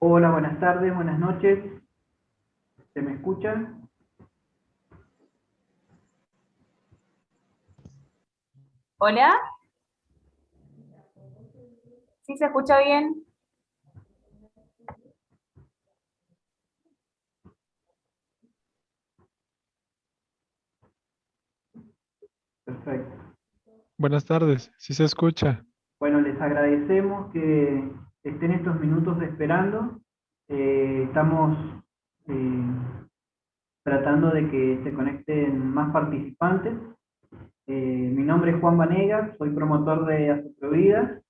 Hola, buenas tardes, buenas noches. ¿Se me escucha? Hola, ¿sí se escucha bien? Perfecto. Buenas tardes, ¿sí se escucha? Bueno, les agradecemos que estén estos minutos esperando. Estamos tratando de que se conecten más participantes. Mi nombre es Juan Vanegas, soy promotor de Asoprovida.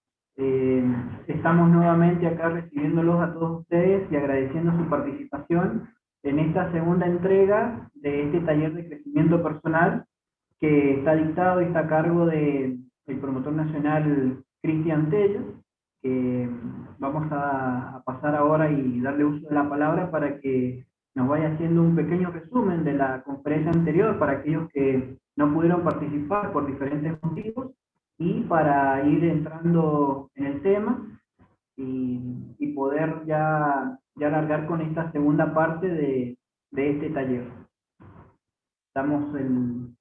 Estamos nuevamente acá recibiéndolos a todos ustedes y agradeciendo su participación en esta segunda entrega de este taller de crecimiento personal que está dictado y está a cargo del promotor nacional Cristian Tello, que vamos a pasar ahora y darle uso de la palabra para que nos vaya haciendo un pequeño resumen de la conferencia anterior para aquellos que no pudieron participar por diferentes motivos y para ir entrando en el tema y poder ya largar con esta segunda parte de este taller. Damos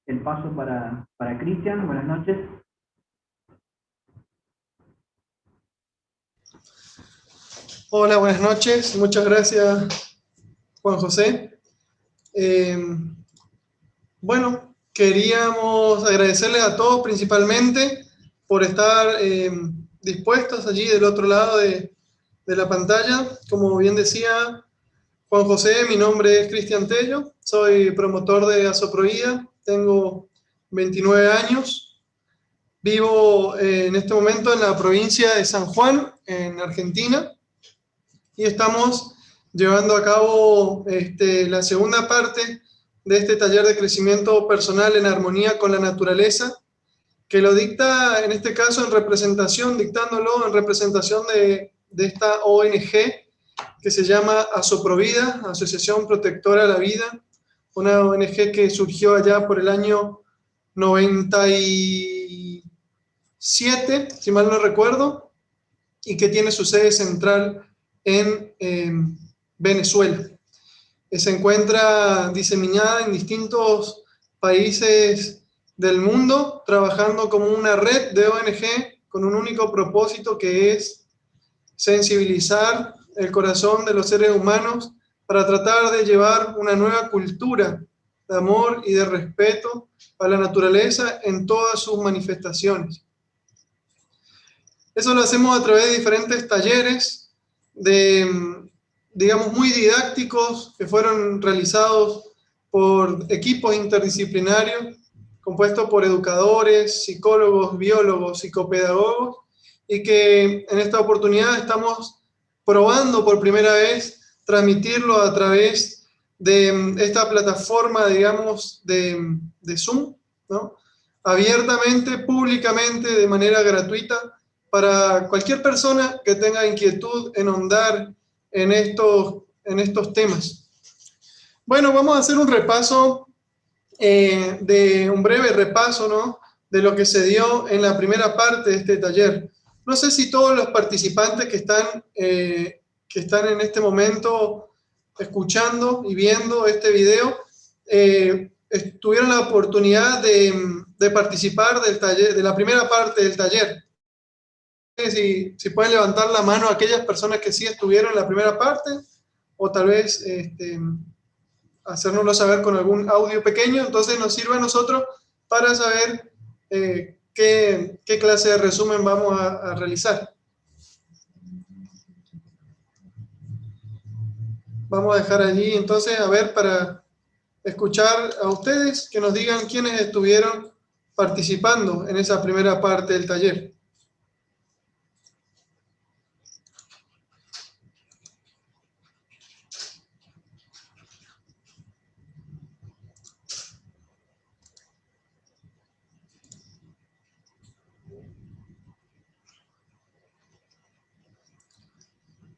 el paso para Cristian. Buenas noches. Hola, buenas noches. Muchas gracias, Juan José. Bueno, queríamos agradecerles a todos principalmente por estar dispuestos allí del otro lado de la pantalla. Como bien decía Juan José, mi nombre es Cristian Tello, soy promotor de Asoprovida, tengo 29 años, vivo en este momento en la provincia de San Juan, en Argentina, y estamos llevando a cabo la segunda parte de este taller de crecimiento personal en armonía con la naturaleza, que lo dicta en este caso dictándolo en representación de esta ONG que se llama Asoprovida, Asociación Protectora de la Vida, una ONG que surgió allá por el año 97, si mal no recuerdo, y que tiene su sede central en Venezuela. Se encuentra diseminada en distintos países del mundo, trabajando como una red de ONG con un único propósito, que es sensibilizar el corazón de los seres humanos para tratar de llevar una nueva cultura de amor y de respeto a la naturaleza en todas sus manifestaciones. Eso lo hacemos a través de diferentes talleres, digamos, muy didácticos, que fueron realizados por equipos interdisciplinarios, compuestos por educadores, psicólogos, biólogos, psicopedagogos, y que en esta oportunidad estamos probando por primera vez transmitirlo a través de esta plataforma, digamos, de Zoom, ¿no? Abiertamente, públicamente, de manera gratuita, para cualquier persona que tenga inquietud en ahondar en estos temas. Bueno, vamos a hacer un repaso, un breve repaso, ¿no?, de lo que se dio en la primera parte de este taller. No sé si todos los participantes que están en este momento escuchando y viendo este video tuvieron la oportunidad de participar del taller, de la primera parte del taller. Si pueden levantar la mano aquellas personas que sí estuvieron en la primera parte, o tal vez hacérnoslo saber con algún audio pequeño, entonces nos sirve a nosotros para saber qué clase de resumen vamos a realizar. Vamos a dejar allí entonces, a ver, para escuchar a ustedes, que nos digan quiénes estuvieron participando en esa primera parte del taller.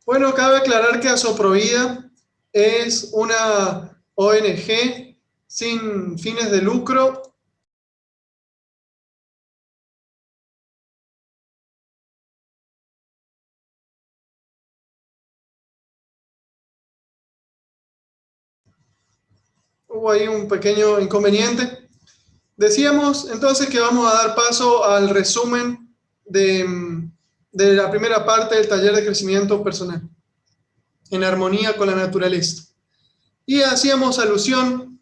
Bueno, cabe aclarar que Asoprovida es una ONG sin fines de lucro. Hubo ahí un pequeño inconveniente. Decíamos entonces que vamos a dar paso al resumen de la primera parte del taller de crecimiento personal, en armonía con la naturaleza. Y hacíamos alusión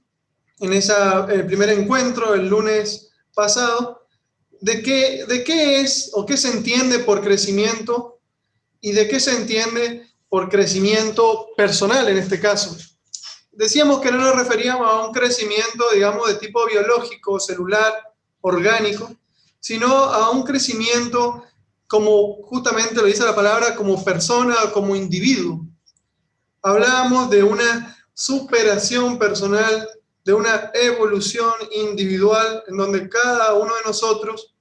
en el primer encuentro, el lunes pasado, de qué es o qué se entiende por crecimiento y de qué se entiende por crecimiento personal en este caso. Decíamos que no nos referíamos a un crecimiento, digamos, de tipo biológico, celular, orgánico, sino a un crecimiento, como justamente lo dice la palabra, como persona, como individuo. Hablábamos de una superación personal, de una evolución individual, en donde cada uno de nosotros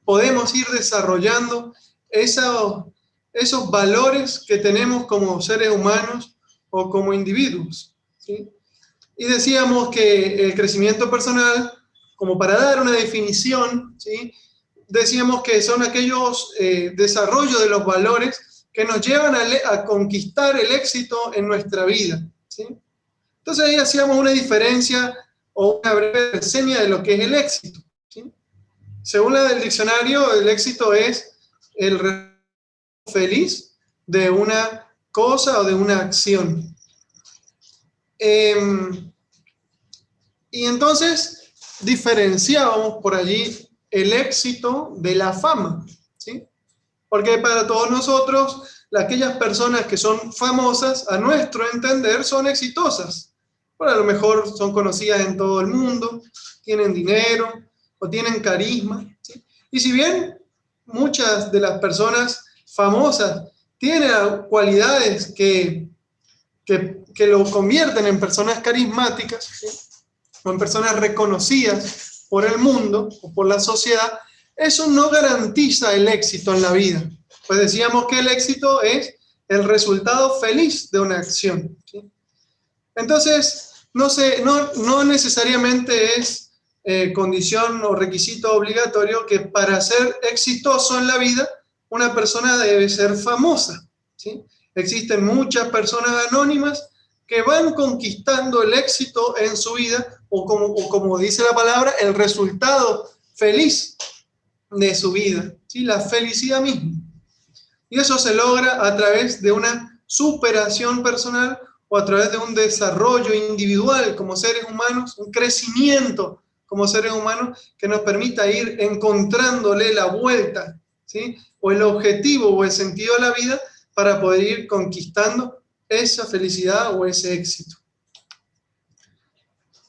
podemos ir desarrollando esos valores que tenemos como seres humanos o como individuos, ¿sí? Y decíamos que el crecimiento personal, como para dar una definición, ¿sí?, decíamos que son aquellos desarrollos de los valores que nos llevan a conquistar el éxito en nuestra vida, ¿sí? Entonces ahí hacíamos una diferencia o una breve reseña de lo que es el éxito, ¿sí? Según la del diccionario, el éxito es el resultado feliz de una cosa o de una acción. Y entonces diferenciábamos por allí el éxito de la fama, ¿sí? Porque para todos nosotros, aquellas personas que son famosas, a nuestro entender, son exitosas. Bueno, a lo mejor son conocidas en todo el mundo, tienen dinero o tienen carisma, ¿sí? Y si bien muchas de las personas famosas tienen cualidades que lo convierten en personas carismáticas, ¿sí?, o en personas reconocidas por el mundo o por la sociedad, eso no garantiza el éxito en la vida. Pues decíamos que el éxito es el resultado feliz de una acción, ¿sí? Entonces, no necesariamente es condición o requisito obligatorio que para ser exitoso en la vida una persona debe ser famosa, ¿sí? Existen muchas personas anónimas que van conquistando el éxito en su vida o como dice la palabra, el resultado feliz de su vida, ¿sí?, la felicidad misma. Y eso se logra a través de una superación personal o a través de un desarrollo individual como seres humanos, un crecimiento como seres humanos que nos permita ir encontrándole la vuelta, ¿sí?, o el objetivo o el sentido de la vida para poder ir conquistando esa felicidad o ese éxito.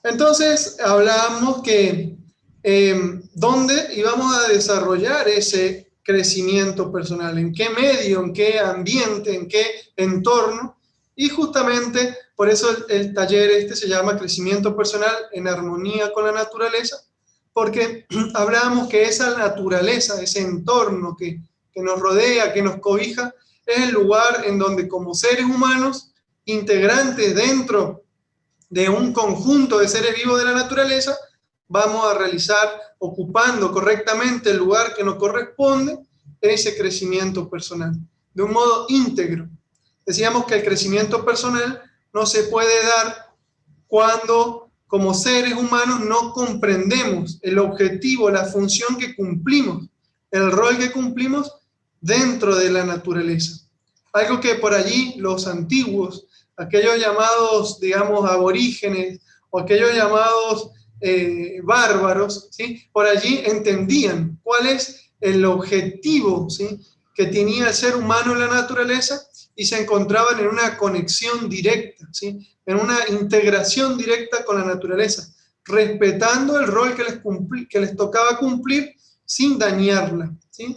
Entonces, hablábamos que dónde íbamos a desarrollar ese crecimiento personal, en qué medio, en qué ambiente, en qué entorno, y justamente por eso el taller se llama Crecimiento Personal en Armonía con la Naturaleza, porque hablábamos que esa naturaleza, ese entorno que nos rodea, que nos cobija, es el lugar en donde como seres humanos, integrantes dentro de un conjunto de seres vivos de la naturaleza, vamos a realizar, ocupando correctamente el lugar que nos corresponde, ese crecimiento personal, de un modo íntegro. Decíamos que el crecimiento personal no se puede dar cuando, como seres humanos, no comprendemos el objetivo, la función que cumplimos, el rol que cumplimos dentro de la naturaleza. Algo que por allí los antiguos, aquellos llamados, digamos, aborígenes, o aquellos llamados bárbaros, ¿sí?, por allí entendían cuál es el objetivo, ¿sí?, que tenía el ser humano en la naturaleza y se encontraban en una conexión directa, ¿sí?, en una integración directa con la naturaleza, respetando el rol que les tocaba cumplir sin dañarla, ¿sí?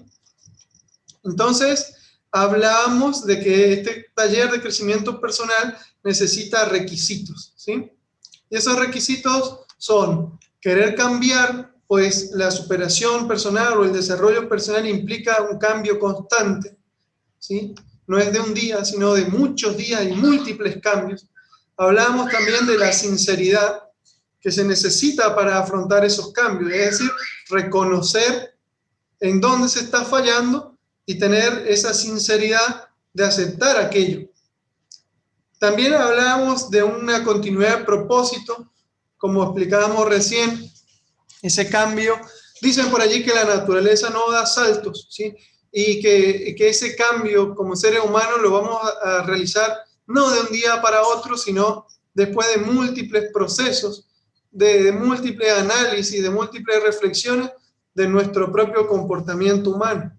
Entonces, hablábamos de que este taller de crecimiento personal necesita requisitos, ¿sí? Y esos requisitos son querer cambiar, pues la superación personal o el desarrollo personal implica un cambio constante, ¿sí? No es de un día, sino de muchos días y múltiples cambios. Hablamos también de la sinceridad que se necesita para afrontar esos cambios, es decir, reconocer en dónde se está fallando y tener esa sinceridad de aceptar aquello. También hablamos de una continuidad de propósito, como explicábamos recién, ese cambio. Dicen por allí que la naturaleza no da saltos, ¿sí? Y que ese cambio como seres humanos lo vamos a realizar no de un día para otro, sino después de múltiples procesos, de múltiples análisis, de múltiples reflexiones de nuestro propio comportamiento humano.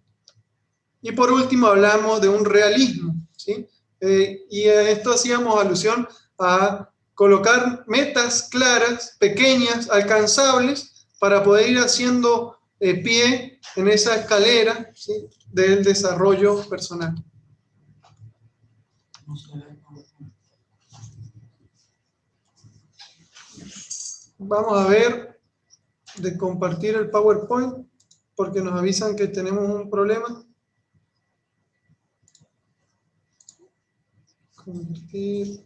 Y por último hablamos de un realismo, ¿sí? Y a esto hacíamos alusión a colocar metas claras, pequeñas, alcanzables, para poder ir haciendo pie en esa escalera, ¿sí?, del desarrollo personal. Vamos a ver de compartir el PowerPoint, porque nos avisan que tenemos un problema. Compartir.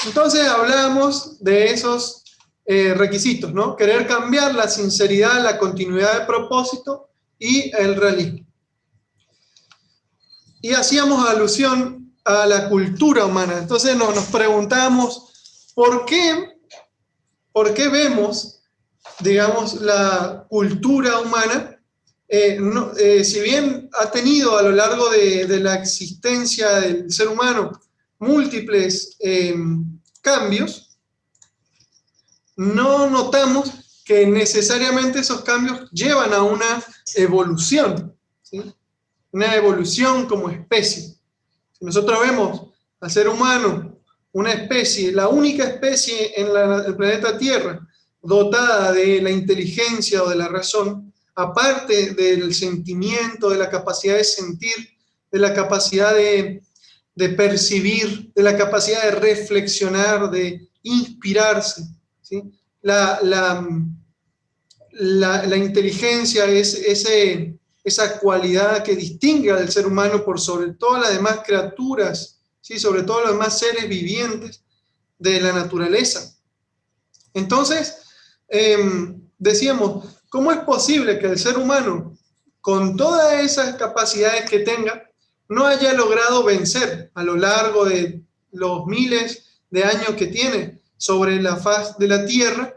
Entonces hablamos de esos requisitos, ¿no? Querer cambiar, la sinceridad, la continuidad de propósito y el realismo. Y hacíamos alusión a la cultura humana. Entonces nos preguntamos, ¿por qué vemos, digamos, la cultura humana? Si bien ha tenido a lo largo de la existencia del ser humano múltiples cambios, no notamos que necesariamente esos cambios llevan a una evolución, ¿sí? Una evolución como especie. Si nosotros vemos al ser humano, una especie, la única especie en el planeta Tierra dotada de la inteligencia o de la razón, aparte del sentimiento, de la capacidad de sentir, de la capacidad de percibir, de la capacidad de reflexionar, de inspirarse, ¿sí? La inteligencia es esa cualidad que distingue al ser humano por sobre todas las demás criaturas, ¿sí?, sobre todos los demás seres vivientes de la naturaleza. Entonces, decíamos, ¿cómo es posible que el ser humano, con todas esas capacidades que tenga, no haya logrado vencer a lo largo de los miles de años que tiene sobre la faz de la Tierra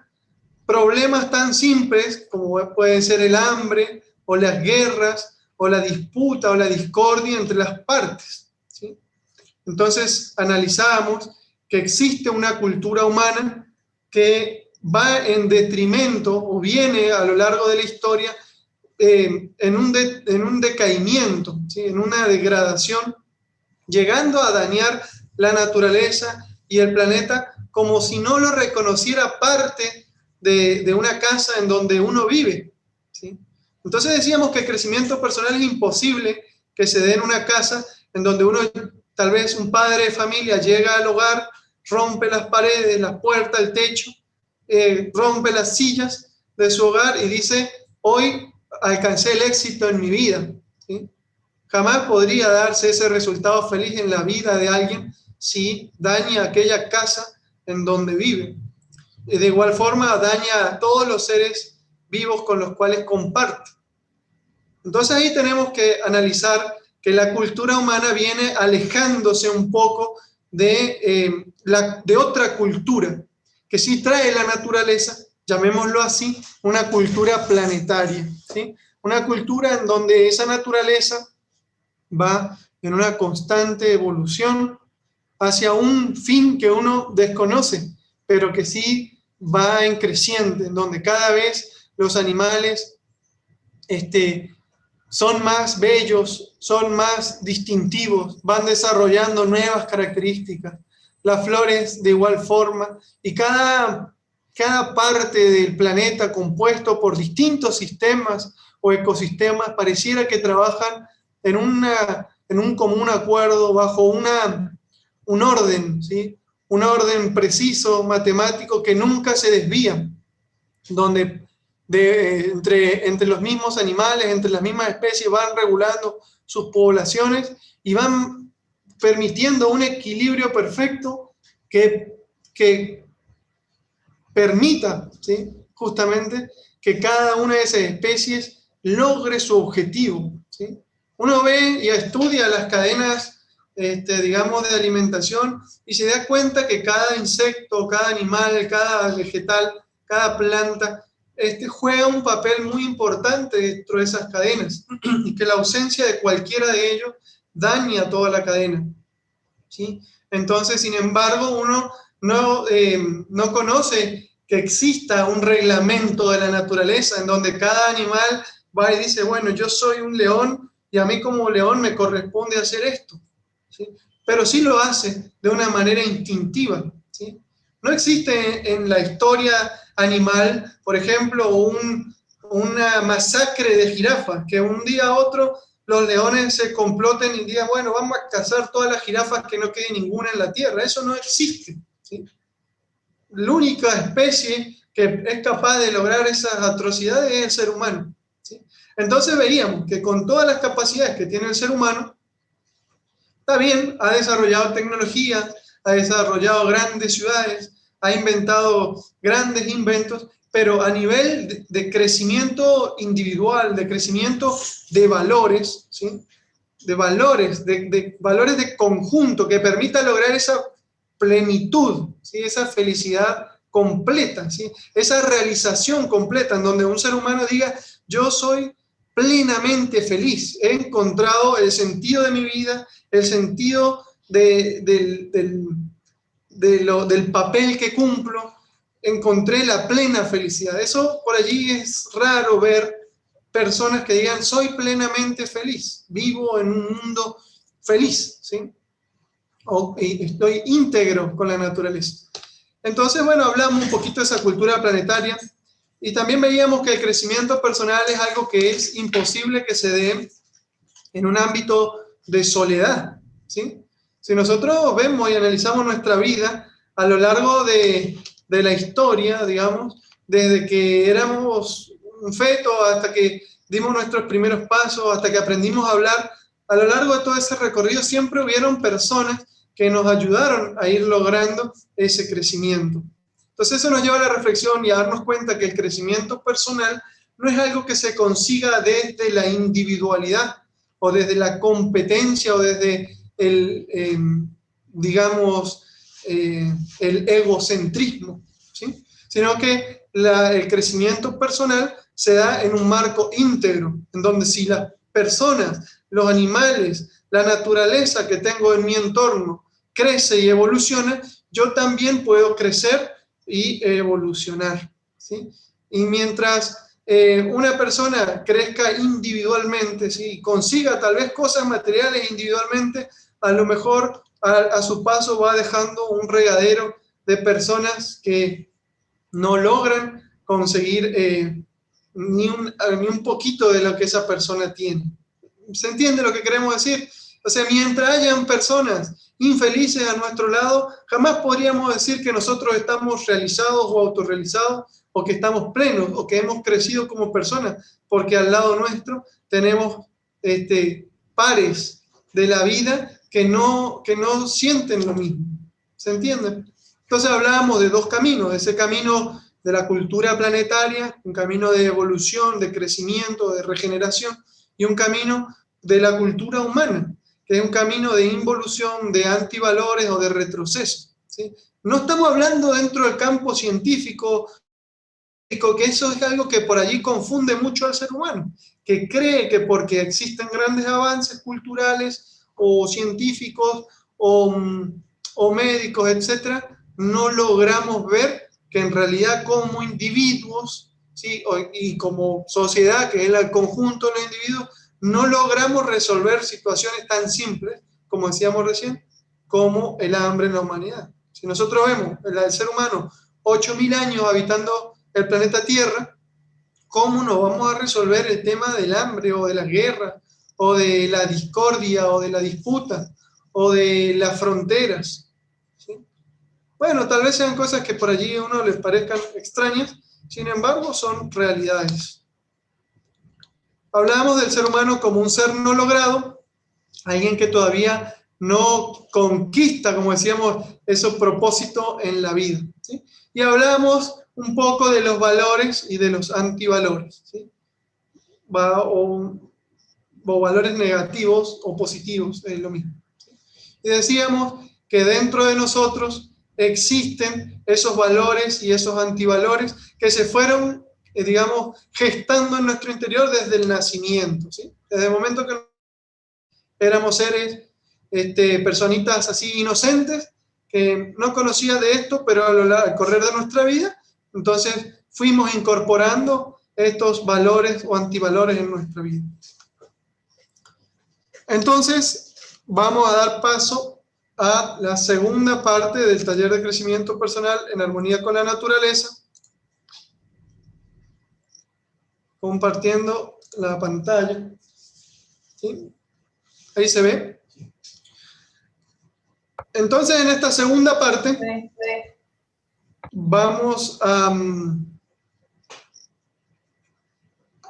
problemas tan simples como pueden ser el hambre o las guerras o la disputa o la discordia entre las partes, ¿sí? Entonces analizábamos que existe una cultura humana que va en detrimento o viene a lo largo de la historia en un decaimiento, ¿sí?, en una degradación, llegando a dañar la naturaleza y el planeta como si no lo reconociera parte de una casa en donde uno vive, ¿sí? Entonces decíamos que el crecimiento personal es imposible que se dé en una casa en donde uno, tal vez un padre de familia, llega al hogar, rompe las paredes, las puertas, el techo, rompe las sillas de su hogar y dice, hoy alcancé el éxito en mi vida, ¿sí? Jamás podría darse ese resultado feliz en la vida de alguien si daña aquella casa en donde vive. Y de igual forma daña a todos los seres vivos con los cuales comparte. Entonces ahí tenemos que analizar que la cultura humana viene alejándose un poco de otra cultura, que sí trae la naturaleza, llamémoslo así, una cultura planetaria, ¿sí? Una cultura en donde esa naturaleza va en una constante evolución hacia un fin que uno desconoce, pero que sí va en creciente, en donde cada vez los animales son más bellos, son más distintivos, van desarrollando nuevas características, las flores de igual forma, y cada parte del planeta compuesto por distintos sistemas o ecosistemas pareciera que trabajan en un común acuerdo bajo un orden, ¿sí? Un orden preciso, matemático, que nunca se desvía, donde entre los mismos animales, entre las mismas especies, van regulando sus poblaciones y van permitiendo un equilibrio perfecto que permita, ¿sí?, justamente que cada una de esas especies logre su objetivo, ¿sí? Uno ve y estudia las cadenas, digamos, de alimentación y se da cuenta que cada insecto, cada animal, cada vegetal, cada planta, juega un papel muy importante dentro de esas cadenas y que la ausencia de cualquiera de ellos daña toda la cadena, ¿sí? Entonces, sin embargo, uno no conoce que exista un reglamento de la naturaleza en donde cada animal va y dice, bueno, yo soy un león y a mí como león me corresponde hacer esto, ¿sí? Pero sí lo hace de una manera instintiva, ¿sí? No existe en la historia animal, por ejemplo, una masacre de jirafas, que un día a otro los leones se comploten y digan, bueno, vamos a cazar todas las jirafas, que no quede ninguna en la tierra. Eso no existe, ¿sí? La única especie que es capaz de lograr esas atrocidades es el ser humano, ¿sí? Entonces veíamos que con todas las capacidades que tiene el ser humano, está bien, ha desarrollado tecnología, ha desarrollado grandes ciudades, ha inventado grandes inventos, pero a nivel de crecimiento individual, de crecimiento de valores, ¿sí? De valores de conjunto que permita lograr esa plenitud, ¿sí? Esa felicidad completa, ¿sí? Esa realización completa en donde un ser humano diga, yo soy plenamente feliz, he encontrado el sentido de mi vida, el sentido del papel que cumplo, encontré la plena felicidad. Eso por allí es raro ver personas que digan, soy plenamente feliz, vivo en un mundo feliz, ¿sí? O estoy íntegro con la naturaleza. Entonces, bueno, hablamos un poquito de esa cultura planetaria y también veíamos que el crecimiento personal es algo que es imposible que se dé en un ámbito de soledad, ¿sí? Si nosotros vemos y analizamos nuestra vida a lo largo de la historia, digamos, desde que éramos un feto hasta que dimos nuestros primeros pasos, hasta que aprendimos a hablar, a lo largo de todo ese recorrido siempre hubieron personas que nos ayudaron a ir logrando ese crecimiento. Entonces eso nos lleva a la reflexión y a darnos cuenta que el crecimiento personal no es algo que se consiga desde la individualidad o desde la competencia o desde el egocentrismo, ¿sí? Sino que el crecimiento personal se da en un marco íntegro, en donde si las personas, los animales, la naturaleza que tengo en mi entorno crece y evoluciona, yo también puedo crecer y evolucionar, ¿sí? Y mientras una persona crezca individualmente, ¿sí? Consiga tal vez cosas materiales individualmente, a lo mejor a su paso va dejando un regadero de personas que no logran conseguir ni un poquito de lo que esa persona tiene. ¿Se entiende lo que queremos decir? O sea, mientras hayan personas infelices a nuestro lado, jamás podríamos decir que nosotros estamos realizados o autorrealizados, o que estamos plenos, o que hemos crecido como personas, porque al lado nuestro tenemos pares de la vida que no sienten lo mismo. ¿Se entiende? Entonces hablábamos de dos caminos, ese camino de la cultura planetaria, un camino de evolución, de crecimiento, de regeneración, y un camino de la cultura humana, que es un camino de involución, de antivalores o de retroceso, ¿sí? No estamos hablando dentro del campo científico, que eso es algo que por allí confunde mucho al ser humano, que cree que porque existen grandes avances culturales o científicos o médicos, etcétera, no logramos ver que en realidad como individuos, ¿sí? Y como sociedad, que es el conjunto de los individuos, no logramos resolver situaciones tan simples, como decíamos recién, como el hambre en la humanidad. Si nosotros vemos el ser humano 8.000 años habitando el planeta Tierra, ¿cómo no vamos a resolver el tema del hambre o de la guerra o de la discordia o de la disputa o de las fronteras? ¿Sí? Bueno, tal vez sean cosas que por allí a uno les parezcan extrañas, sin embargo son realidades. Hablábamos del ser humano como un ser no logrado, alguien que todavía no conquista, como decíamos, esos propósitos en la vida, ¿sí? Y hablábamos un poco de los valores y de los antivalores, ¿sí? O valores negativos o positivos, es lo mismo, ¿sí? Y decíamos que dentro de nosotros existen esos valores y esos antivalores que se fueron, digamos, gestando en nuestro interior desde el nacimiento, ¿sí? Desde el momento que éramos seres, personitas así inocentes, que no conocían de esto, pero al correr de nuestra vida, entonces fuimos incorporando estos valores o antivalores en nuestra vida. Entonces, vamos a dar paso a la segunda parte del taller de crecimiento personal en armonía con la naturaleza, compartiendo la pantalla. ¿Sí? Ahí se ve. Entonces, en esta segunda parte, vamos a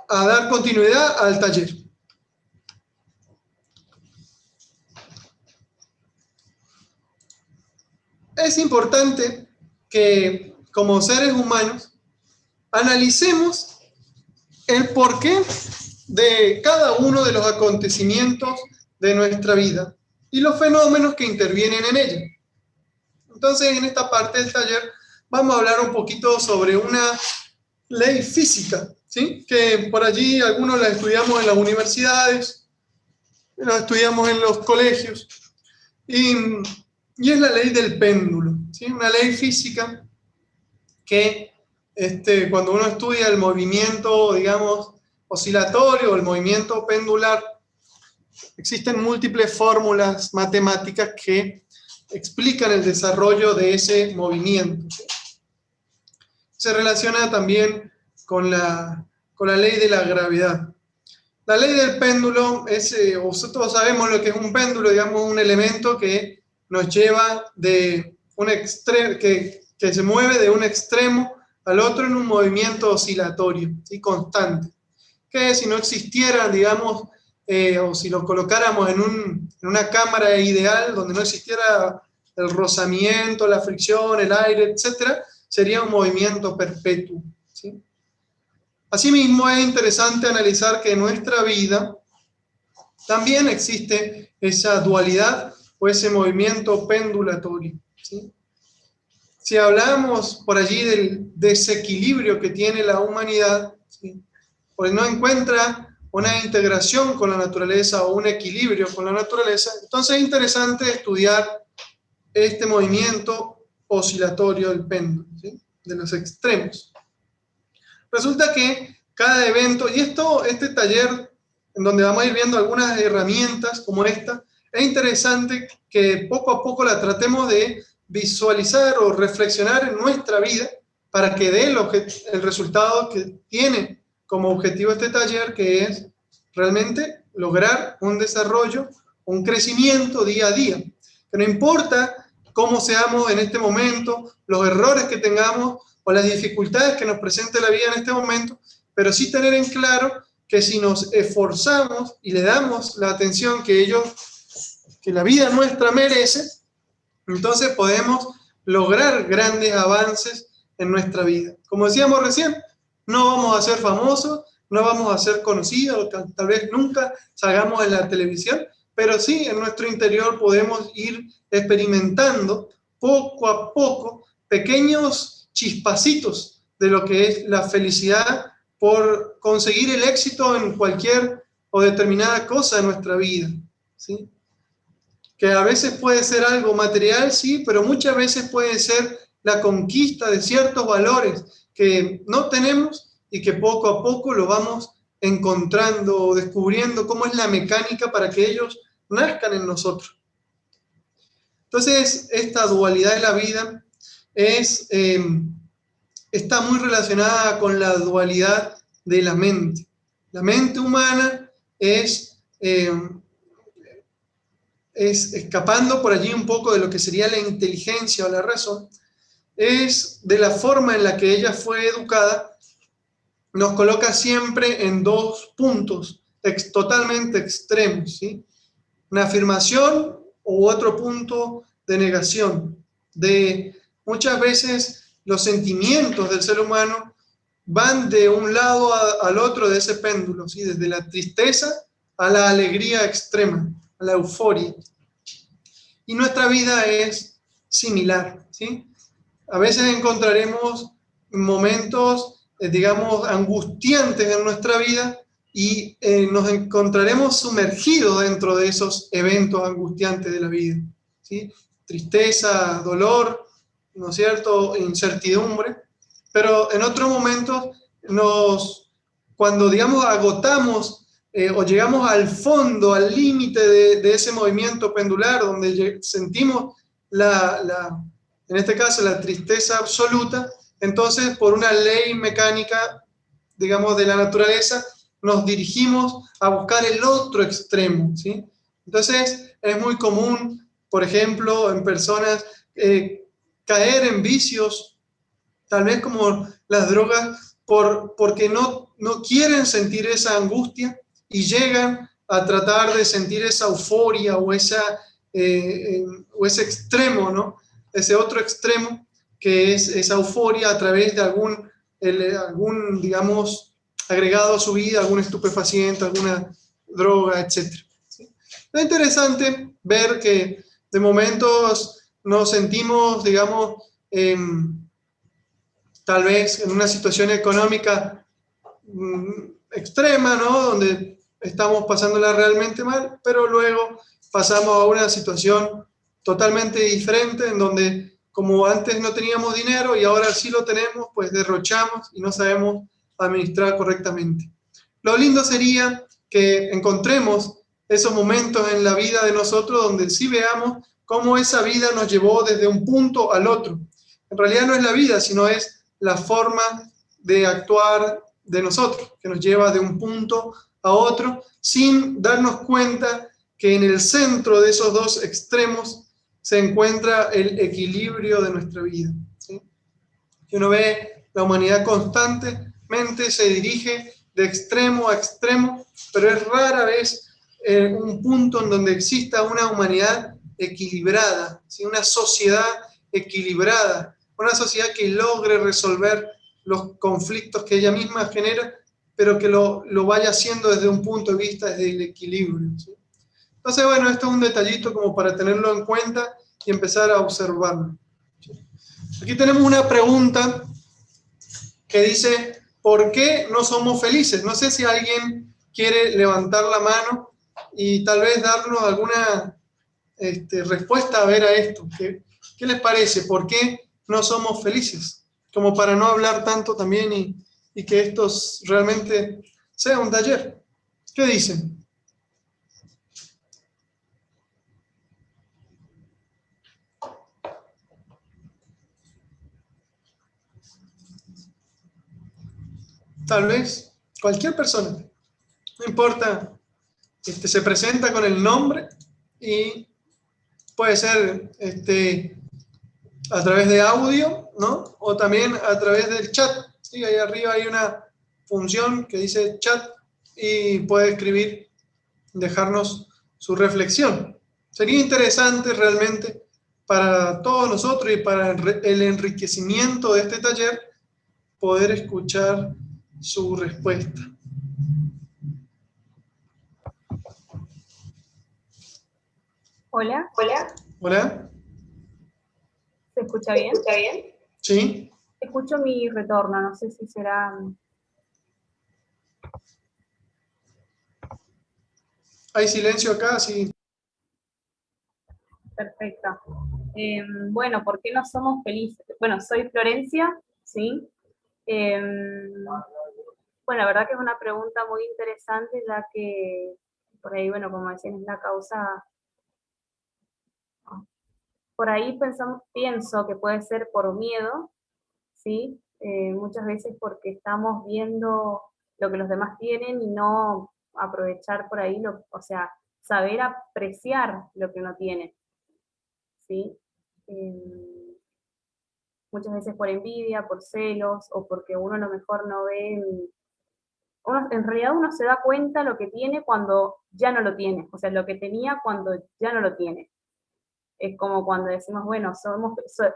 dar continuidad al taller. Es importante que, como seres humanos, analicemos el porqué de cada uno de los acontecimientos de nuestra vida y los fenómenos que intervienen en ella. Entonces, en esta parte del taller vamos a hablar un poquito sobre una ley física, ¿sí? Que por allí algunos la estudiamos en las universidades, la estudiamos en los colegios, y es la ley del péndulo, ¿sí? Una ley física que cuando uno estudia el movimiento, digamos, oscilatorio o el movimiento pendular, existen múltiples fórmulas matemáticas que explican el desarrollo de ese movimiento, ¿sí? Se relaciona también con la ley de la gravedad. La ley del péndulo es, nosotros sabemos lo que es un péndulo, digamos, un elemento que nos lleva de un extremo, que se mueve de un extremo al otro en un movimiento oscilatorio, ¿sí? Constante. Que si no existiera, digamos, o si lo colocáramos en una cámara ideal donde no existiera el rozamiento, la fricción, el aire, etc., sería un movimiento perpetuo, ¿sí? Asimismo, es interesante analizar que en nuestra vida también existe esa dualidad o ese movimiento pendulatorio, ¿sí? Si hablamos por allí del desequilibrio que tiene la humanidad, ¿sí? Pues no encuentra una integración con la naturaleza o un equilibrio con la naturaleza, entonces es interesante estudiar este movimiento oscilatorio del péndulo, ¿sí? De los extremos. Resulta que cada evento, y este taller en donde vamos a ir viendo algunas herramientas como esta, es interesante que poco a poco la tratemos de visualizar o reflexionar en nuestra vida para que dé el resultado que tiene como objetivo este taller, que es realmente lograr un desarrollo, un crecimiento día a día. Que no importa cómo seamos en este momento, los errores que tengamos o las dificultades que nos presente la vida en este momento, pero sí tener en claro que si nos esforzamos y le damos la atención que la vida nuestra merece, entonces podemos lograr grandes avances en nuestra vida. Como decíamos recién, no vamos a ser famosos, no vamos a ser conocidos, tal vez nunca salgamos en la televisión, pero sí en nuestro interior podemos ir experimentando poco a poco pequeños chispacitos de lo que es la felicidad por conseguir el éxito en cualquier o determinada cosa de nuestra vida, ¿sí? Que a veces puede ser algo material, sí, pero muchas veces puede ser la conquista de ciertos valores que no tenemos y que poco a poco lo vamos encontrando o descubriendo cómo es la mecánica para que ellos nazcan en nosotros. Entonces, esta dualidad de la vida está muy relacionada con la dualidad de la mente. La mente humana es escapando por allí un poco de lo que sería la inteligencia o la razón, es de la forma en la que ella fue educada, nos coloca siempre en dos puntos totalmente extremos, ¿sí? Una afirmación u otro punto de negación. Muchas veces los sentimientos del ser humano van de un lado al otro de ese péndulo, ¿sí? Desde la tristeza a la alegría extrema, a la euforia. Y nuestra vida es similar, ¿sí? A veces encontraremos momentos, digamos, angustiantes en nuestra vida y nos encontraremos sumergidos dentro de esos eventos angustiantes de la vida, ¿sí? Tristeza, dolor, ¿no es cierto?, incertidumbre, pero en otros momentos cuando, digamos, agotamos o llegamos al fondo, al límite de ese movimiento pendular, donde sentimos en este caso, la tristeza absoluta, entonces por una ley mecánica, digamos, de la naturaleza, nos dirigimos a buscar el otro extremo, ¿sí? Entonces es muy común, por ejemplo, en personas caer en vicios, tal vez como las drogas, porque no quieren sentir esa angustia y llegan a tratar de sentir esa euforia o ese extremo, ¿no? Ese otro extremo que es esa euforia a través de algún digamos, agregado a su vida, algún estupefaciente, alguna droga, etc. ¿Sí? Es interesante ver que de momentos nos sentimos, digamos, tal vez en una situación económica extrema, ¿no? Donde estamos pasándola realmente mal, pero luego pasamos a una situación totalmente diferente, en donde como antes no teníamos dinero y ahora sí lo tenemos, pues derrochamos y no sabemos administrar correctamente. Lo lindo sería que encontremos esos momentos en la vida de nosotros donde sí veamos cómo esa vida nos llevó desde un punto al otro. En realidad no es la vida, sino es la forma de actuar de nosotros, que nos lleva de un punto a otro, sin darnos cuenta que en el centro de esos dos extremos se encuentra el equilibrio de nuestra vida, ¿sí? Y uno ve la humanidad constantemente se dirige de extremo a extremo, pero es rara vez un punto en donde exista una humanidad equilibrada, ¿sí? Una sociedad equilibrada, una sociedad que logre resolver los conflictos que ella misma genera, pero que lo vaya haciendo desde un punto de vista, desde el equilibrio, ¿sí? Entonces, bueno, esto es un detallito como para tenerlo en cuenta y empezar a observarlo. Aquí tenemos una pregunta que dice, ¿por qué no somos felices? No sé si alguien quiere levantar la mano y tal vez darnos alguna respuesta a ver a esto. ¿Qué les parece? ¿Por qué no somos felices? Como para no hablar tanto también y que esto realmente sea un taller. ¿Qué dicen? Tal vez cualquier persona, no importa, se presenta con el nombre y puede ser a través de audio, ¿no? O también a través del chat. ¿Sí? Ahí arriba hay una función que dice chat y puede escribir, dejarnos su reflexión. Sería interesante realmente para todos nosotros y para el enriquecimiento de este taller poder escuchar su respuesta. Hola, ¿Hola? ¿se escucha ¿Se bien? escucha bien? Sí. Escucho mi retorno, no sé si será ¿Hay silencio acá? Sí. perfecto. Bueno, ¿por qué no somos felices? Bueno, soy Florencia, ¿sí? Bueno, la verdad que es una pregunta muy interesante, ya que por ahí, bueno, como decían, es la causa. Por ahí pienso que puede ser por miedo, ¿sí? Muchas veces porque estamos viendo lo que los demás tienen y no aprovechar por ahí, o sea, saber apreciar lo que uno tiene, ¿sí? Muchas veces por envidia, por celos, o porque uno a lo mejor no ve, en realidad uno se da cuenta lo que tiene cuando ya no lo tiene, o sea, lo que tenía cuando ya no lo tiene. Es como cuando decimos, bueno,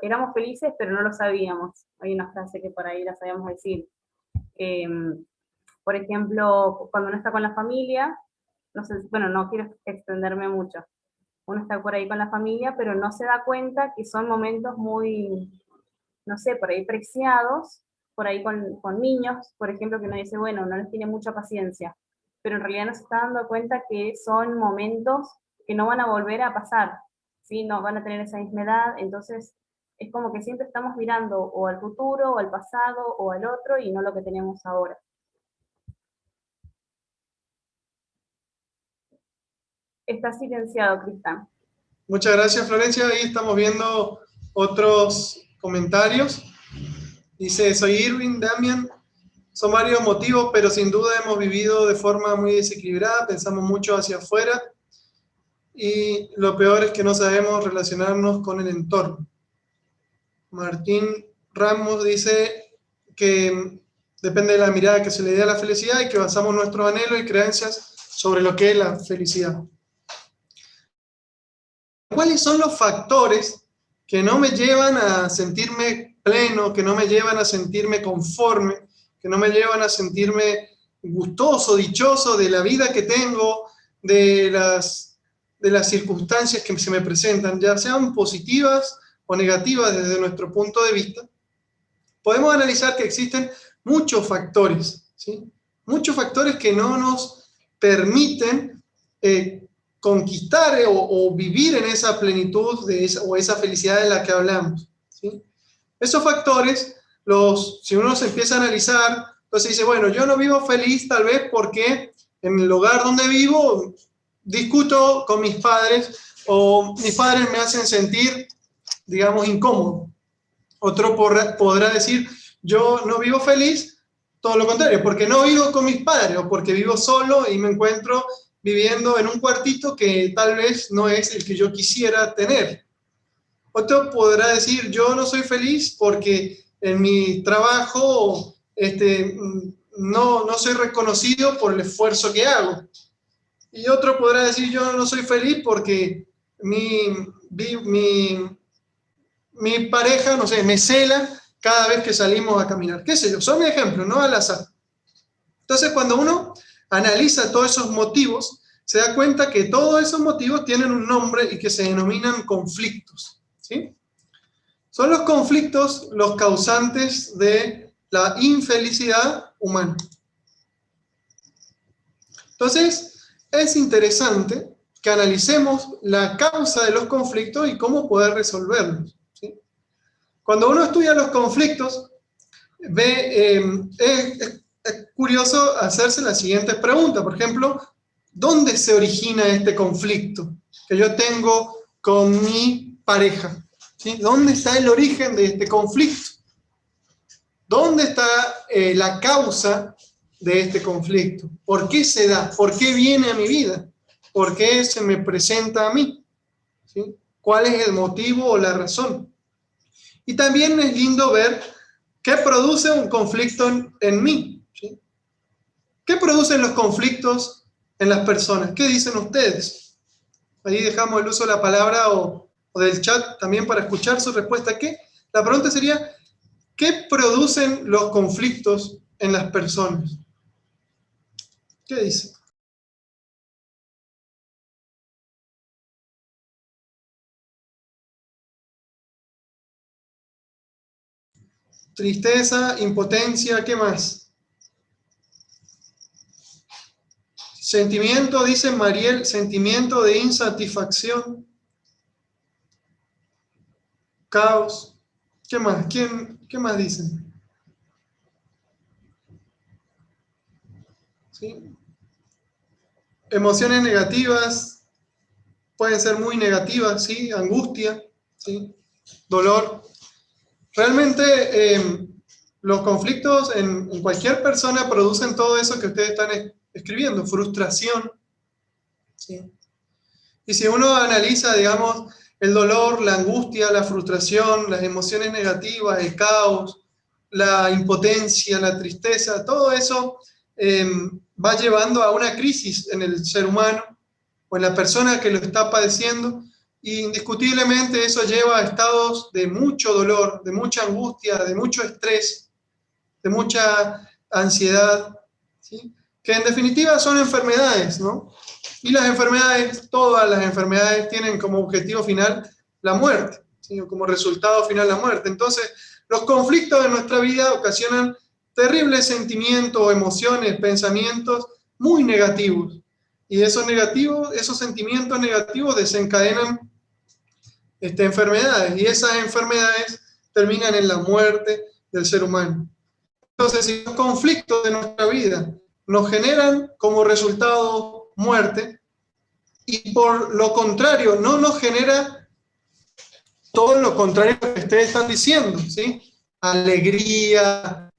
éramos felices, pero no lo sabíamos. Hay una frase que por ahí la sabíamos decir. Por ejemplo, cuando uno está con la familia, no sé, bueno, no quiero extenderme mucho. Uno está por ahí con la familia, pero no se da cuenta que son momentos muy, no sé, por ahí preciados, por ahí con niños, por ejemplo, que uno dice, bueno, no les tiene mucha paciencia, pero en realidad no se está dando cuenta que son momentos que no van a volver a pasar, ¿sí? No van a tener esa misma edad, entonces es como que siempre estamos mirando o al futuro, o al pasado, o al otro, y no lo que tenemos ahora. Está silenciado, Cristian. Muchas gracias, Florencia. Ahí estamos viendo otros comentarios. Dice, soy Irving, Damian. Son varios motivos, pero sin duda hemos vivido de forma muy desequilibrada, pensamos mucho hacia afuera y lo peor es que no sabemos relacionarnos con el entorno. Martín Ramos dice que depende de la mirada que se le dé a la felicidad y que basamos nuestros anhelos y creencias sobre lo que es la felicidad. ¿Cuáles son los factores que no me llevan a sentirme pleno, que no me llevan a sentirme conforme, que no me llevan a sentirme gustoso, dichoso de la vida que tengo, de las circunstancias que se me presentan, ya sean positivas o negativas desde nuestro punto de vista? Podemos analizar que existen muchos factores, ¿sí? Muchos factores que no nos permiten conquistar o vivir en esa plenitud o esa felicidad de la que hablamos, ¿sí? Esos factores, si uno se empieza a analizar, entonces dice, bueno, yo no vivo feliz tal vez porque en el lugar donde vivo discuto con mis padres o mis padres me hacen sentir, digamos, incómodo. Otro podrá decir, yo no vivo feliz, todo lo contrario, porque no vivo con mis padres o porque vivo solo y me encuentro viviendo en un cuartito que tal vez no es el que yo quisiera tener. Otro podrá decir, yo no soy feliz porque en mi trabajo no soy reconocido por el esfuerzo que hago. Y otro podrá decir, yo no soy feliz porque mi pareja, no sé, me cela cada vez que salimos a caminar. ¿Qué sé yo? Son ejemplos, no al azar. Entonces, cuando uno analiza todos esos motivos, se da cuenta que todos esos motivos tienen un nombre y que se denominan conflictos, ¿sí? Son los conflictos los causantes de la infelicidad humana. Entonces, es interesante que analicemos la causa de los conflictos y cómo poder resolverlos, ¿sí? Cuando uno estudia los conflictos, es curioso hacerse la siguiente pregunta. Por ejemplo, ¿dónde se origina este conflicto que yo tengo con mi pareja? ¿Sí? ¿Dónde está el origen de este conflicto? ¿Dónde está la causa de este conflicto? ¿Por qué se da? ¿Por qué viene a mi vida? ¿Por qué se me presenta a mí? ¿Sí? ¿Cuál es el motivo o la razón? Y también es lindo ver qué produce un conflicto en mí. ¿Sí? ¿Qué producen los conflictos en las personas? ¿Qué dicen ustedes? Ahí dejamos el uso de la palabra o del chat también para escuchar su respuesta. La pregunta sería, ¿qué producen los conflictos en las personas? ¿Qué dice? Tristeza, impotencia, ¿qué más? Sentimiento, dice Mariel, sentimiento de insatisfacción, caos. ¿Qué más? ¿Qué más dicen? ¿Sí? Emociones negativas, pueden ser muy negativas, ¿sí? Angustia, ¿sí? Dolor. Realmente los conflictos en cualquier persona producen todo eso que ustedes están escribiendo, frustración, ¿sí? Y si uno analiza, digamos, el dolor, la angustia, la frustración, las emociones negativas, el caos, la impotencia, la tristeza, todo eso va llevando a una crisis en el ser humano o en la persona que lo está padeciendo, y indiscutiblemente eso lleva a estados de mucho dolor, de mucha angustia, de mucho estrés, de mucha ansiedad, ¿sí? Que en definitiva son enfermedades, ¿no? Y las enfermedades, todas las enfermedades tienen como objetivo final la muerte, ¿sí? O como resultado final la muerte. Entonces, los conflictos de nuestra vida ocasionan terribles sentimientos, emociones, pensamientos muy negativos. Y esos sentimientos negativos desencadenan enfermedades, y esas enfermedades terminan en la muerte del ser humano. Entonces, si los conflictos de nuestra vida nos generan como resultado muerte, y por lo contrario, no nos genera todo lo contrario que ustedes están diciendo, ¿sí? Alegría,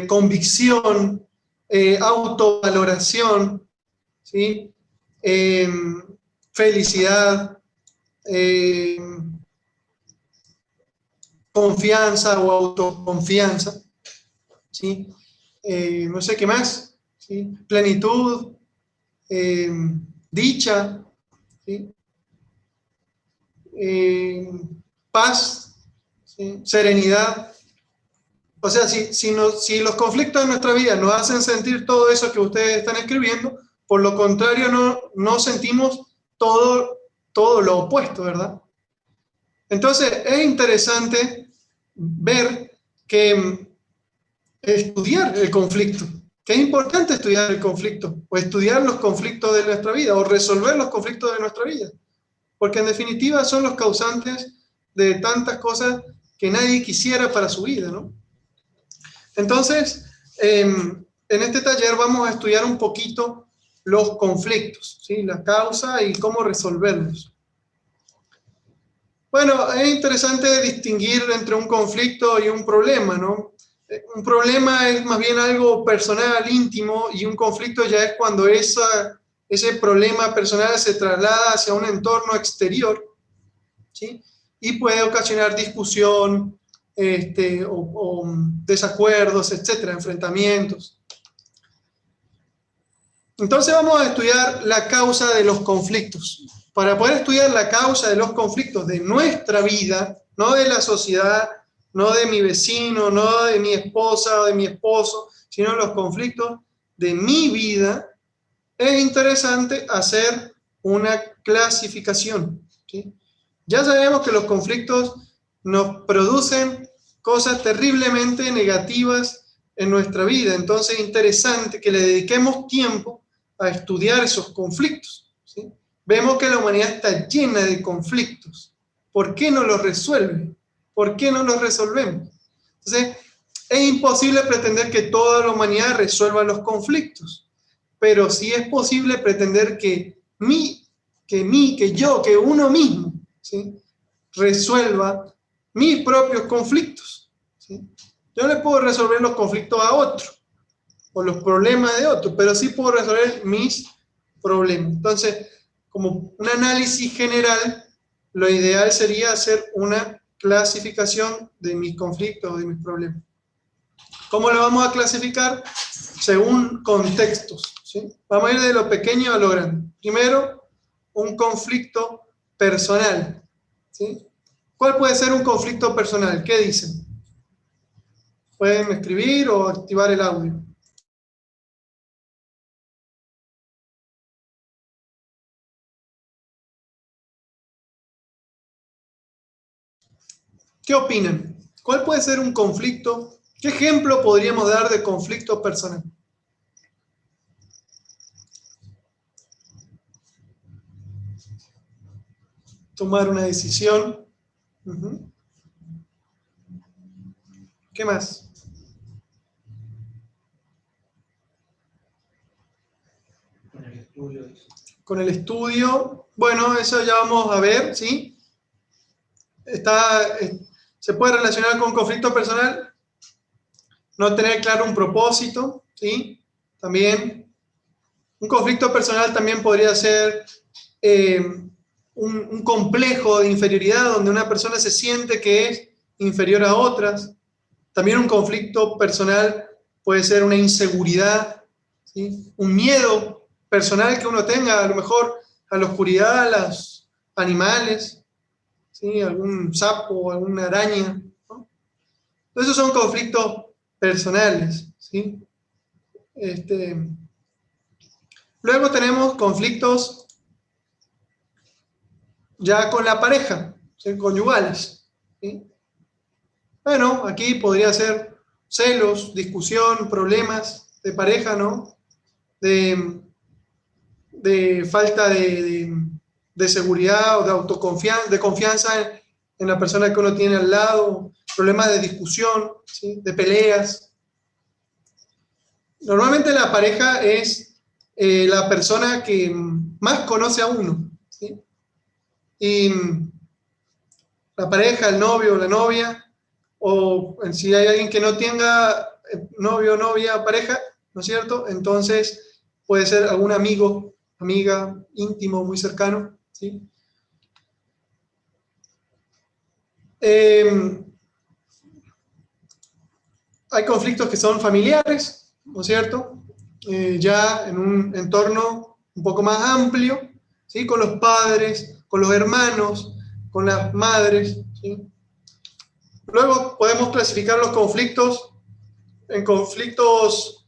convicción, autovaloración, ¿sí? Felicidad, confianza o autoconfianza, ¿sí? No sé qué más, ¿sí? Plenitud, dicha, ¿sí? Paz, ¿sí? Serenidad. O sea, si los conflictos de nuestra vida nos hacen sentir todo eso que ustedes están escribiendo, por lo contrario no sentimos todo lo opuesto, ¿verdad? Entonces, es interesante ver que estudiar el conflicto, que es importante estudiar el conflicto, o estudiar los conflictos de nuestra vida, o resolver los conflictos de nuestra vida, porque en definitiva son los causantes de tantas cosas que nadie quisiera para su vida, ¿no? Entonces, en este taller vamos a estudiar un poquito los conflictos, ¿sí? La causa y cómo resolverlos. Bueno, es interesante distinguir entre un conflicto y un problema, ¿no? Un problema es más bien algo personal, íntimo, y un conflicto ya es cuando ese problema personal se traslada hacia un entorno exterior, ¿sí? Y puede ocasionar discusión, o desacuerdos, etcétera, enfrentamientos. Entonces vamos a estudiar la causa de los conflictos. Para poder estudiar la causa de los conflictos de nuestra vida, no de la sociedad, no de mi vecino, no de mi esposa o de mi esposo, sino los conflictos de mi vida, es interesante hacer una clasificación, ¿sí? Ya sabemos que los conflictos nos producen cosas terriblemente negativas en nuestra vida, entonces es interesante que le dediquemos tiempo a estudiar esos conflictos, ¿sí? Vemos que la humanidad está llena de conflictos. ¿Por qué no los resuelven? ¿Por qué no los resolvemos? Entonces, es imposible pretender que toda la humanidad resuelva los conflictos, pero sí es posible pretender que uno mismo, ¿sí? Resuelva mis propios conflictos, ¿sí? Yo no le puedo resolver los conflictos a otro, o los problemas de otro, pero sí puedo resolver mis problemas. Entonces, como un análisis general, lo ideal sería hacer una clasificación de mis conflictos, de mis problemas. ¿Cómo lo vamos a clasificar? Según contextos, ¿sí? Vamos a ir de lo pequeño a lo grande. Primero, un conflicto personal, ¿sí? ¿Cuál puede ser un conflicto personal? ¿Qué dicen? Pueden escribir o activar el audio. ¿Qué opinan? ¿Cuál puede ser un conflicto? ¿Qué ejemplo podríamos dar de conflicto personal? Tomar una decisión. ¿Qué más? Con el estudio. Con el estudio. Bueno, eso ya vamos a ver, ¿sí? Se puede relacionar con conflicto personal. No tener claro un propósito, ¿sí? También. Un conflicto personal también podría ser un complejo de inferioridad donde una persona se siente que es inferior a otras. También un conflicto personal puede ser una inseguridad, ¿sí? Un miedo personal que uno tenga, a lo mejor a la oscuridad, a los animales, ¿sí? Algún sapo, alguna araña, ¿no? Esos son conflictos personales, ¿sí? Luego tenemos conflictos ya con la pareja, ¿sí? Conyugales, ¿sí? Bueno, aquí podría ser celos, discusión, problemas de pareja, ¿no? De falta de seguridad o de autoconfianza, de confianza en la persona que uno tiene al lado, problemas de discusión, ¿sí? De peleas. Normalmente la pareja es la persona que más conoce a uno, ¿sí? Y la pareja, el novio o la novia, o si hay alguien que no tenga novio, novia, pareja, ¿no es cierto? Entonces puede ser algún amigo, amiga, íntimo, muy cercano, ¿sí? Hay conflictos que son familiares, ¿no es cierto? Ya en un entorno un poco más amplio, ¿sí? Con los padres, con los hermanos, con las madres, ¿sí? Luego podemos clasificar los conflictos en conflictos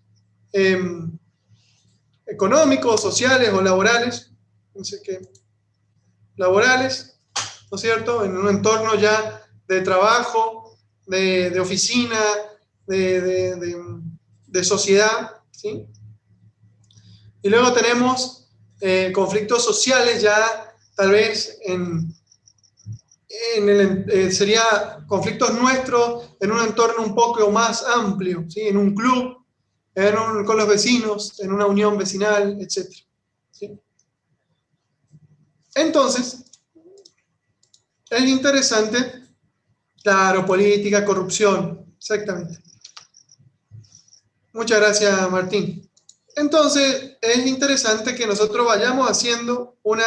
económicos, sociales o laborales. Así que laborales, ¿no es cierto? En un entorno ya de trabajo, de oficina, de sociedad, ¿sí? Y luego tenemos conflictos sociales ya tal vez sería conflictos nuestros en un entorno un poco más amplio, ¿sí? En un club, con los vecinos, en una unión vecinal, etc. ¿Sí? Entonces, es interesante, claro, política, corrupción, exactamente. Muchas gracias, Martín. Entonces, es interesante que nosotros vayamos haciendo una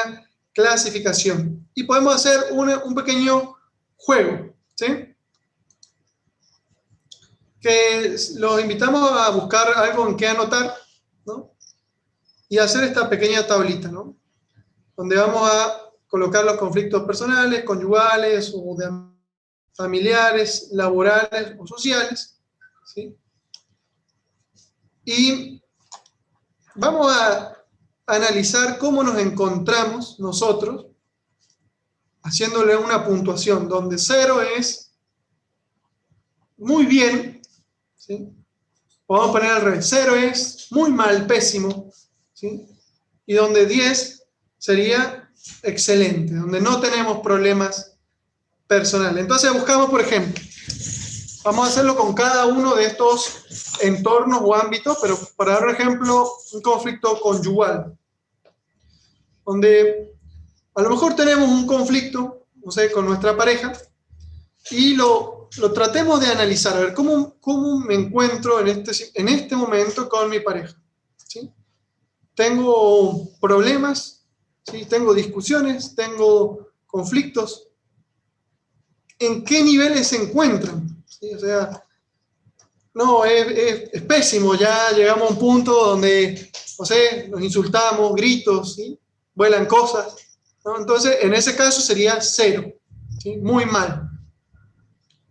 clasificación. Y podemos hacer un pequeño juego, ¿sí? Que los invitamos a buscar algo en que anotar, ¿no? Y hacer esta pequeña tablita, ¿no? Donde vamos a colocar los conflictos personales, conyugales o familiares, laborales o sociales, ¿sí? Y vamos a analizar cómo nos encontramos nosotros haciéndole una puntuación donde 0 es muy bien, ¿sí? Vamos a poner al revés, 0 es muy mal, pésimo, ¿sí? Y donde 10 sería excelente, donde no tenemos problemas personales. Entonces buscamos, por ejemplo, vamos a hacerlo con cada uno de estos entornos o ámbitos, pero para dar un ejemplo, un conflicto conyugal, donde a lo mejor tenemos un conflicto, no sé, con nuestra pareja, y lo tratemos de analizar, a ver cómo me encuentro en este momento con mi pareja, ¿sí? Tengo problemas, ¿sí? Tengo discusiones, tengo conflictos. ¿En qué niveles se encuentran? ¿Sí? O sea, no, es pésimo, ya llegamos a un punto donde, no sé, nos insultamos, gritos, ¿sí? Vuelan cosas, ¿no? Entonces, en ese caso sería 0, ¿sí? Muy mal.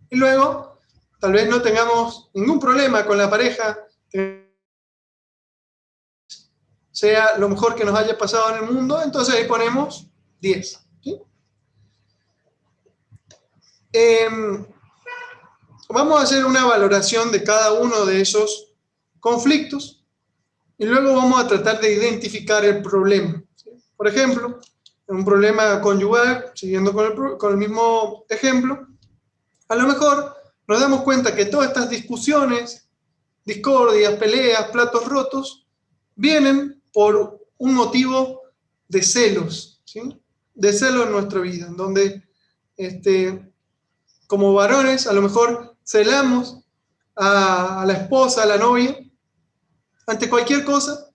Y luego, tal vez no tengamos ningún problema con la pareja, que sea lo mejor que nos haya pasado en el mundo, entonces ahí ponemos 10. ¿Sí? Vamos a hacer una valoración de cada uno de esos conflictos y luego vamos a tratar de identificar el problema. ¿Sí? Por ejemplo, en un problema conyugal, siguiendo con el mismo ejemplo, a lo mejor nos damos cuenta que todas estas discusiones, discordias, peleas, platos rotos, vienen por un motivo de celos, ¿sí? De celos en nuestra vida, en donde como varones a lo mejor celamos a la esposa, a la novia, ante cualquier cosa,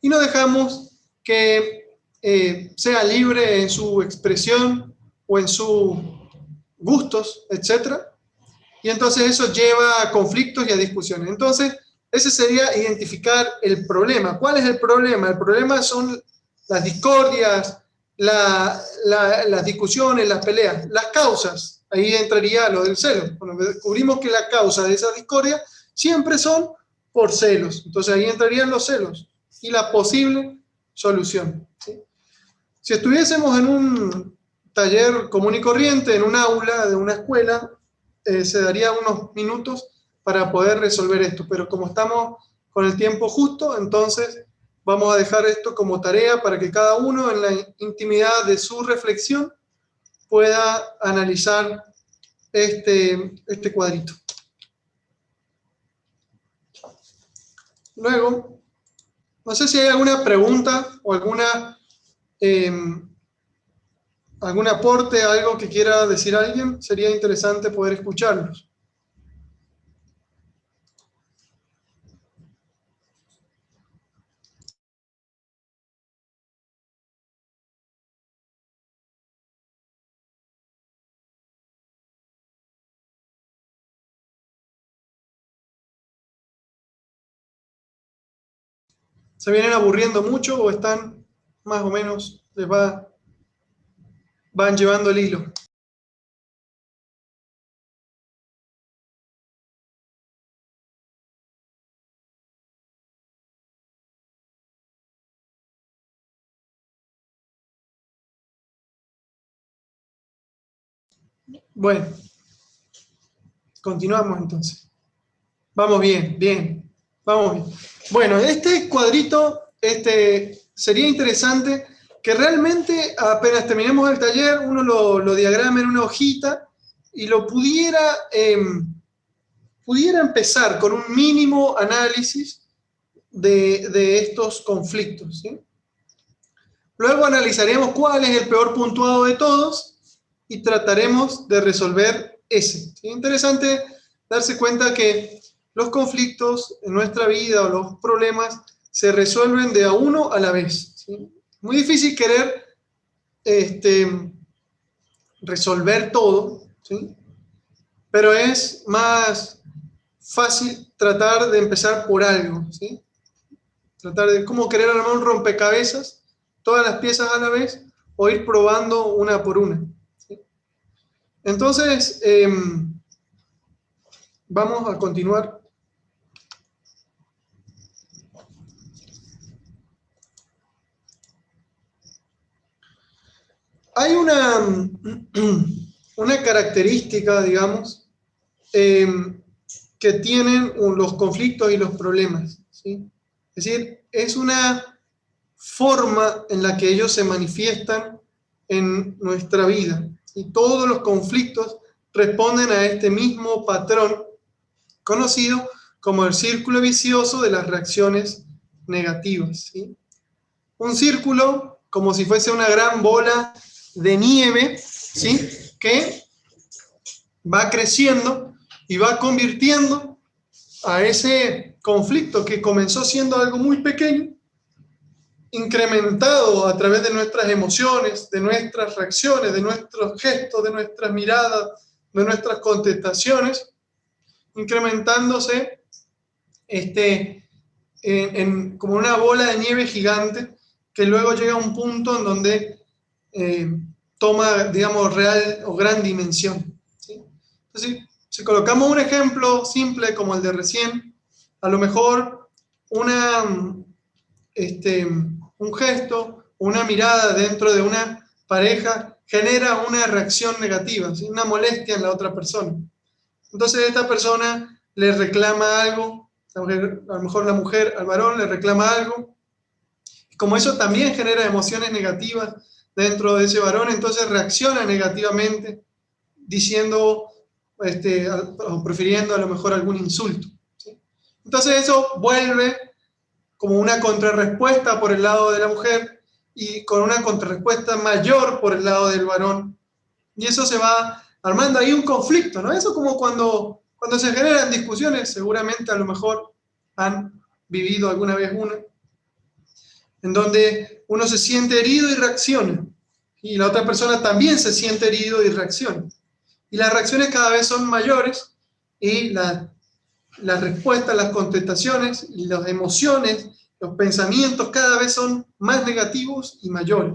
y no dejamos que sea libre en su expresión o en sus gustos, etc. Y entonces eso lleva a conflictos y a discusiones. Entonces, ese sería identificar el problema. ¿Cuál es el problema? El problema son las discordias, las discusiones, las peleas, las causas. Ahí entraría lo del celo. Cuando descubrimos que la causa de esa discordia siempre son por celos. Entonces ahí entrarían los celos y la posible solución, ¿sí? Si estuviésemos en un taller común y corriente, en un aula de una escuela, se daría unos minutos para poder resolver esto, pero como estamos con el tiempo justo, entonces vamos a dejar esto como tarea para que cada uno en la intimidad de su reflexión pueda analizar este cuadrito. Luego, no sé si hay alguna pregunta o alguna ¿Algún aporte, algo que quiera decir alguien? Sería interesante poder escucharlos. ¿Se vienen aburriendo mucho o están más o menos, van llevando el hilo? Bueno, continuamos entonces. Vamos bien, bien. Vamos bien. Bueno, este cuadrito sería interesante que realmente apenas terminemos el taller, uno lo diagrame en una hojita y lo pudiera empezar con un mínimo análisis de estos conflictos, ¿sí? Luego analizaremos cuál es el peor puntuado de todos y trataremos de resolver ese. ¿Sí? Interesante darse cuenta que los conflictos en nuestra vida o los problemas se resuelven de a uno a la vez. ¿Sí? Muy difícil querer resolver todo, ¿sí? Pero es más fácil tratar de empezar por algo, ¿sí? Tratar de cómo querer armar un rompecabezas, todas las piezas a la vez, o ir probando una por una. ¿Sí? Entonces, vamos a continuar. Hay una característica, digamos, que tienen los conflictos y los problemas, ¿sí? Es decir, es una forma en la que ellos se manifiestan en nuestra vida. Y todos los conflictos responden a este mismo patrón conocido como el círculo vicioso de las reacciones negativas, ¿sí? Un círculo como si fuese una gran bola de nieve, ¿sí? Que va creciendo y va convirtiendo a ese conflicto que comenzó siendo algo muy pequeño, incrementado a través de nuestras emociones, de nuestras reacciones, de nuestros gestos, de nuestras miradas, de nuestras contestaciones, incrementándose como una bola de nieve gigante que luego llega a un punto en donde toma, digamos, real o gran dimensión, ¿sí? Entonces, si colocamos un ejemplo simple como el de recién, a lo mejor un gesto, una mirada dentro de una pareja genera una reacción negativa, ¿sí? Una molestia en la otra persona. Entonces esta persona le reclama algo, a lo mejor la mujer al varón le reclama algo. Como eso también genera emociones negativas dentro de ese varón, entonces reacciona negativamente diciendo o prefiriendo a lo mejor algún insulto, ¿sí? Entonces eso vuelve como una contrarrespuesta por el lado de la mujer y con una contrarrespuesta mayor por el lado del varón. Y eso se va armando ahí un conflicto, ¿no? Eso como cuando se generan discusiones, seguramente a lo mejor han vivido alguna vez una, en donde uno se siente herido y reacciona, y la otra persona también se siente herido y reacciona. Y las reacciones cada vez son mayores, y las respuestas, las contestaciones y las emociones, los pensamientos cada vez son más negativos y mayores.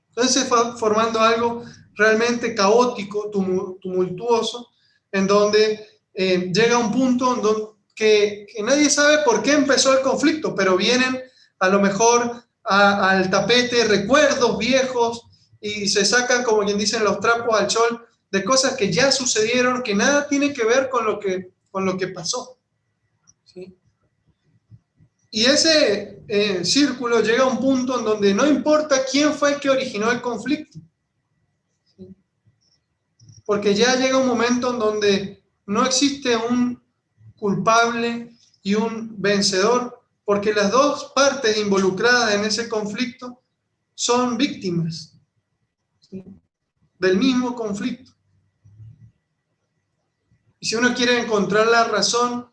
Entonces se va formando algo realmente caótico, tumultuoso, en donde llega un punto en donde que nadie sabe por qué empezó el conflicto, pero vienen a lo mejor al tapete recuerdos viejos y se sacan, como quien dicen, los trapos al sol de cosas que ya sucedieron, que nada tiene que ver con lo que pasó, ¿sí? Y ese círculo llega a un punto en donde no importa quién fue el que originó el conflicto, ¿sí? Porque ya llega un momento en donde no existe un culpable y un vencedor, porque las dos partes involucradas en ese conflicto son víctimas, ¿sí?, del mismo conflicto. Y si uno quiere encontrar la razón,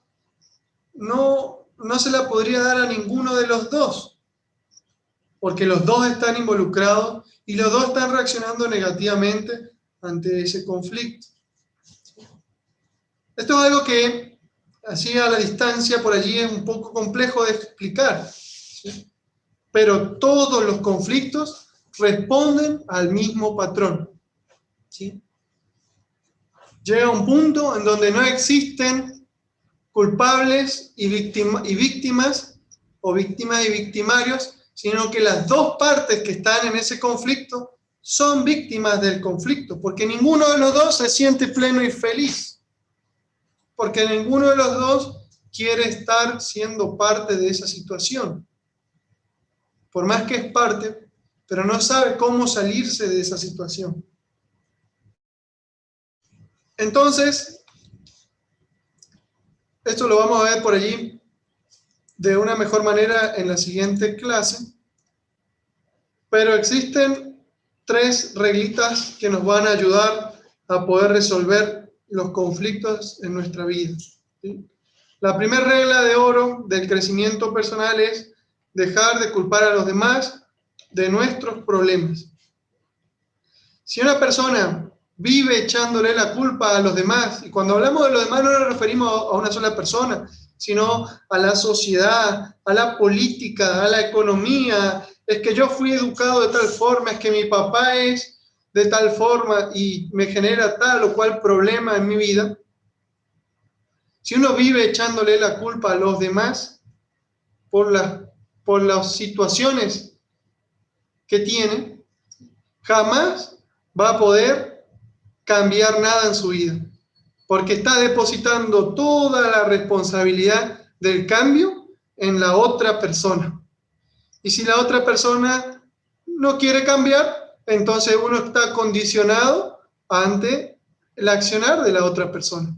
no se la podría dar a ninguno de los dos, porque los dos están involucrados y los dos están reaccionando negativamente ante ese conflicto. Esto es algo que, así a la distancia, por allí es un poco complejo de explicar, ¿sí?, pero todos los conflictos responden al mismo patrón, ¿sí? Llega un punto en donde no existen culpables y víctimas, o víctimas y victimarios, sino que las dos partes que están en ese conflicto son víctimas del conflicto, porque ninguno de los dos se siente pleno y feliz, porque ninguno de los dos quiere estar siendo parte de esa situación, por más que es parte, pero no sabe cómo salirse de esa situación. Entonces, esto lo vamos a ver por allí de una mejor manera en la siguiente clase, pero existen 3 reglitas que nos van a ayudar a poder resolver los conflictos en nuestra vida, ¿sí? La primera regla de oro del crecimiento personal es dejar de culpar a los demás de nuestros problemas. Si una persona vive echándole la culpa a los demás, y cuando hablamos de los demás no nos referimos a una sola persona, sino a la sociedad, a la política, a la economía. Es que yo fui educado de tal forma, es que mi papá es de tal forma y me genera tal o cual problema en mi vida. Si uno vive echándole la culpa a los demás por las situaciones que tiene, jamás va a poder cambiar nada en su vida, porque está depositando toda la responsabilidad del cambio en la otra persona. Y si la otra persona no quiere cambiar, entonces uno está condicionado ante el accionar de la otra persona.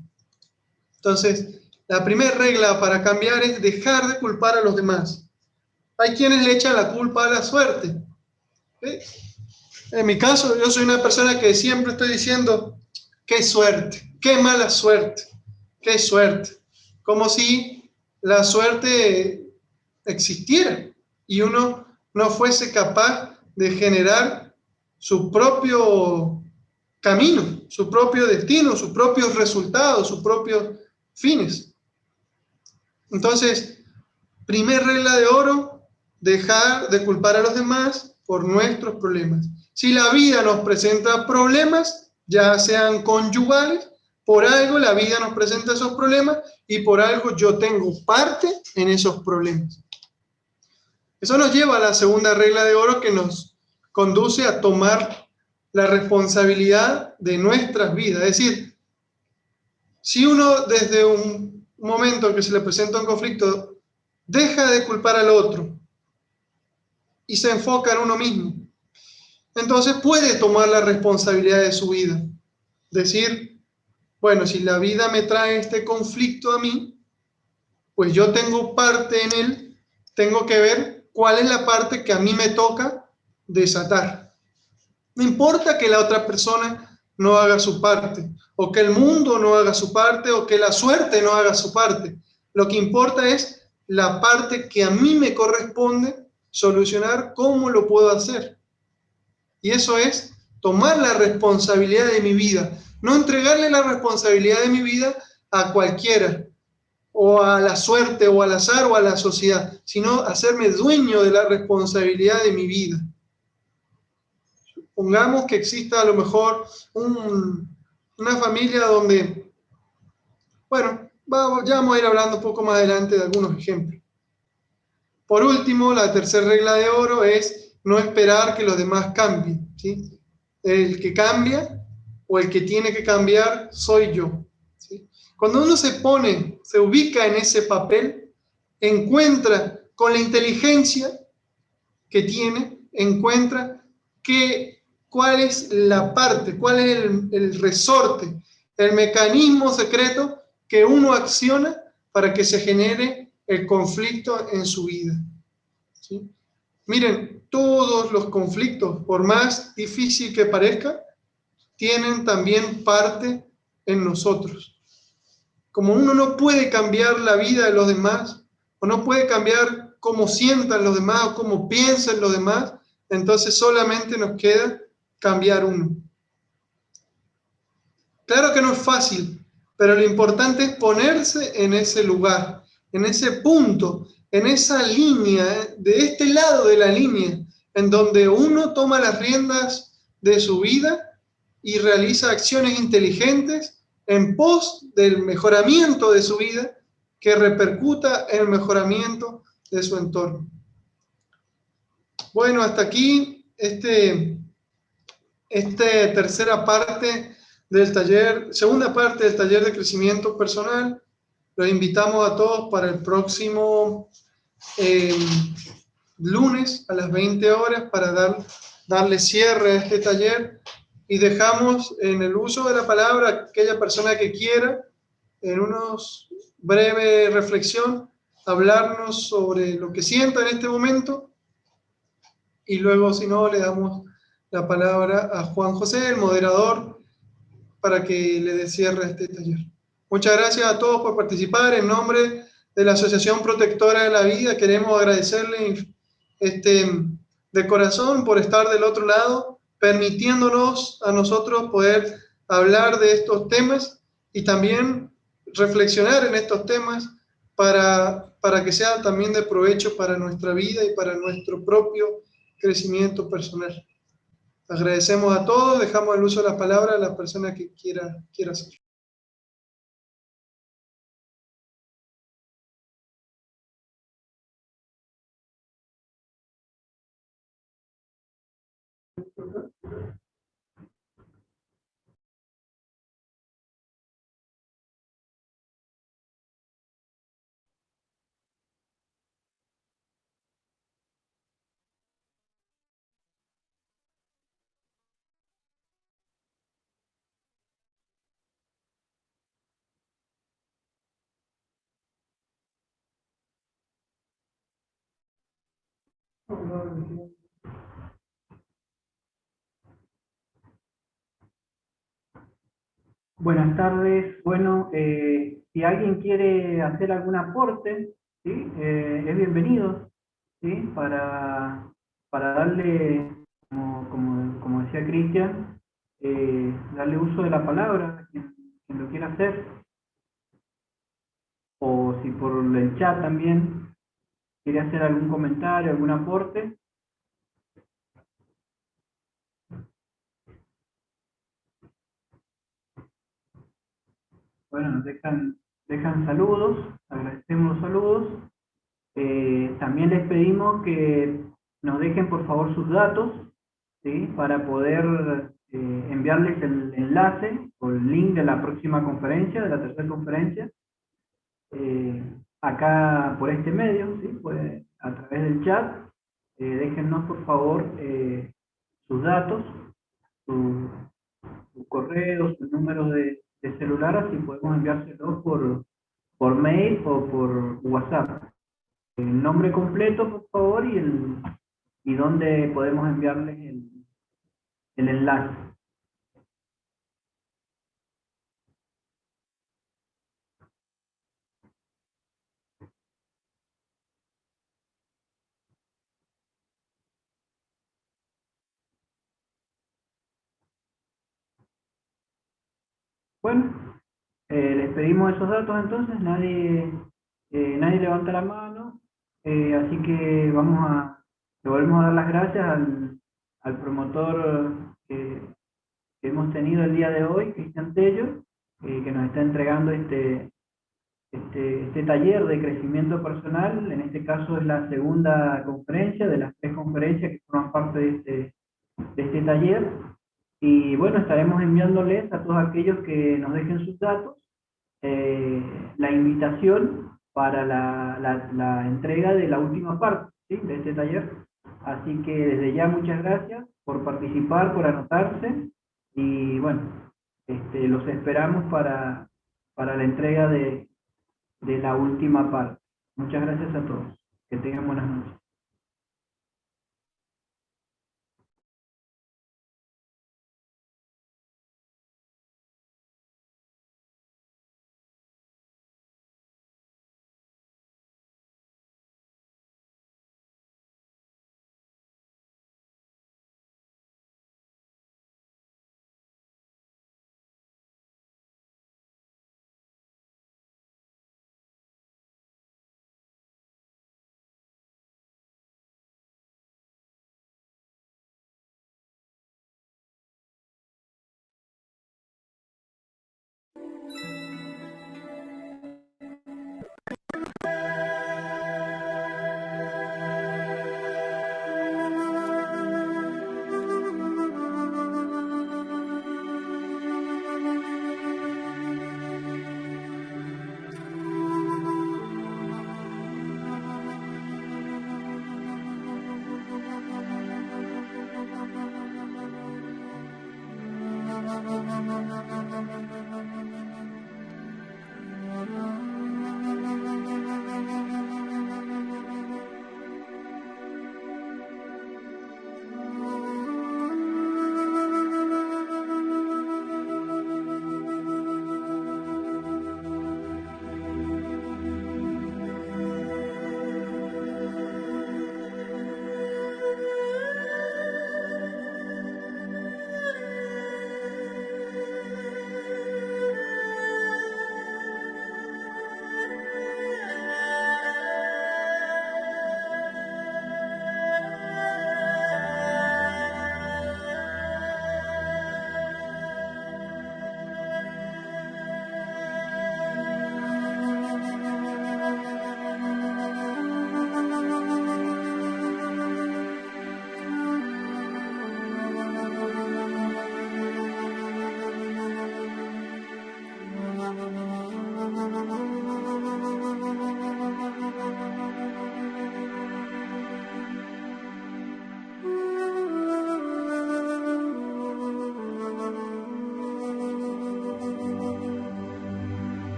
Entonces, la primera regla para cambiar es dejar de culpar a los demás. Hay quienes le echan la culpa a la suerte, ¿sí? En mi caso, yo soy una persona que siempre estoy diciendo, qué suerte, qué mala suerte, qué suerte. Como si la suerte existiera y uno no fuese capaz de generar su propio camino, su propio destino, sus propios resultados, sus propios fines. Entonces, primera regla de oro, dejar de culpar a los demás por nuestros problemas. Si la vida nos presenta problemas, ya sean conyugales, por algo la vida nos presenta esos problemas y por algo yo tengo parte en esos problemas. Eso nos lleva a la segunda regla de oro que nos conduce a tomar la responsabilidad de nuestras vidas. Es decir, si uno desde un momento que se le presenta un conflicto deja de culpar al otro y se enfoca en uno mismo, entonces puede tomar la responsabilidad de su vida. Decir, bueno, si la vida me trae este conflicto a mí, pues yo tengo parte en él, tengo que ver cuál es la parte que a mí me toca desatar. No importa que la otra persona no haga su parte, o que el mundo no haga su parte, o que la suerte no haga su parte. Lo que importa es la parte que a mí me corresponde solucionar, cómo lo puedo hacer. Y eso es tomar la responsabilidad de mi vida, no entregarle la responsabilidad de mi vida a cualquiera, o a la suerte, o al azar, o a la sociedad, sino hacerme dueño de la responsabilidad de mi vida. Pongamos que exista a lo mejor una familia donde, bueno, ya vamos a ir hablando un poco más adelante de algunos ejemplos. Por último, la tercera regla de oro es no esperar que los demás cambien, ¿sí? El que cambia o el que tiene que cambiar soy yo, ¿sí? Cuando uno se ubica en ese papel, encuentra con la inteligencia que tiene, encuentra cuál es la parte, cuál es el resorte, el mecanismo secreto que uno acciona para que se genere el conflicto en su vida, ¿sí? Miren, todos los conflictos, por más difícil que parezca, tienen también parte en nosotros. Como uno no puede cambiar la vida de los demás, o no puede cambiar cómo sientan los demás, o cómo piensan los demás, entonces solamente nos queda cambiar uno. Claro que no es fácil, pero lo importante es ponerse en ese lugar, en ese punto, en esa línea, de este lado de la línea, en donde uno toma las riendas de su vida y realiza acciones inteligentes en pos del mejoramiento de su vida, que repercuta en el mejoramiento de su entorno. Bueno, hasta aquí tercera parte del taller, segunda parte del taller de crecimiento personal. Los invitamos a todos para el próximo lunes a las 20 horas para darle cierre a este taller, y dejamos en el uso de la palabra a aquella persona que quiera, en unos breve reflexión, hablarnos sobre lo que sienta en este momento, y luego, si no, le damos la palabra a Juan José, el moderador, para que le dé cierre a este taller. Muchas gracias a todos por participar. En nombre de la Asociación Protectora de la Vida, queremos agradecerle de corazón por estar del otro lado, permitiéndonos a nosotros poder hablar de estos temas y también reflexionar en estos temas para que sea también de provecho para nuestra vida y para nuestro propio crecimiento personal. Agradecemos a todos, dejamos el uso de la palabra a la persona que quiera hacer. Buenas tardes. Bueno, si alguien quiere hacer algún aporte, ¿sí? Es bienvenido, ¿sí? Para darle, como decía Cristian, darle uso de la palabra a quien lo quiera hacer, o si por el chat también quiere hacer algún comentario, algún aporte. Bueno, nos dejan saludos, agradecemos los saludos. También les pedimos que nos dejen por favor sus datos, ¿sí? Para poder enviarles el enlace o el link de la próxima conferencia, de la tercera conferencia, acá por este medio, ¿sí? Pues, a través del chat. Déjennos por favor sus datos, su correo, sus números de celular, así podemos enviárselos por mail o por WhatsApp. El nombre completo, por favor, y dónde podemos enviarles el enlace. Bueno, les pedimos esos datos entonces, nadie levanta la mano, así que le volvemos a dar las gracias al promotor que hemos tenido el día de hoy, Cristian Tello, que nos está entregando este taller de crecimiento personal. En este caso es la segunda conferencia de las 3 conferencias que forman parte de este taller. Y bueno, estaremos enviándoles a todos aquellos que nos dejen sus datos la invitación para la entrega de la última parte, ¿sí? De este taller. Así que desde ya muchas gracias por participar, por anotarse, y bueno, los esperamos para la entrega de la última parte. Muchas gracias a todos. Que tengan buenas noches.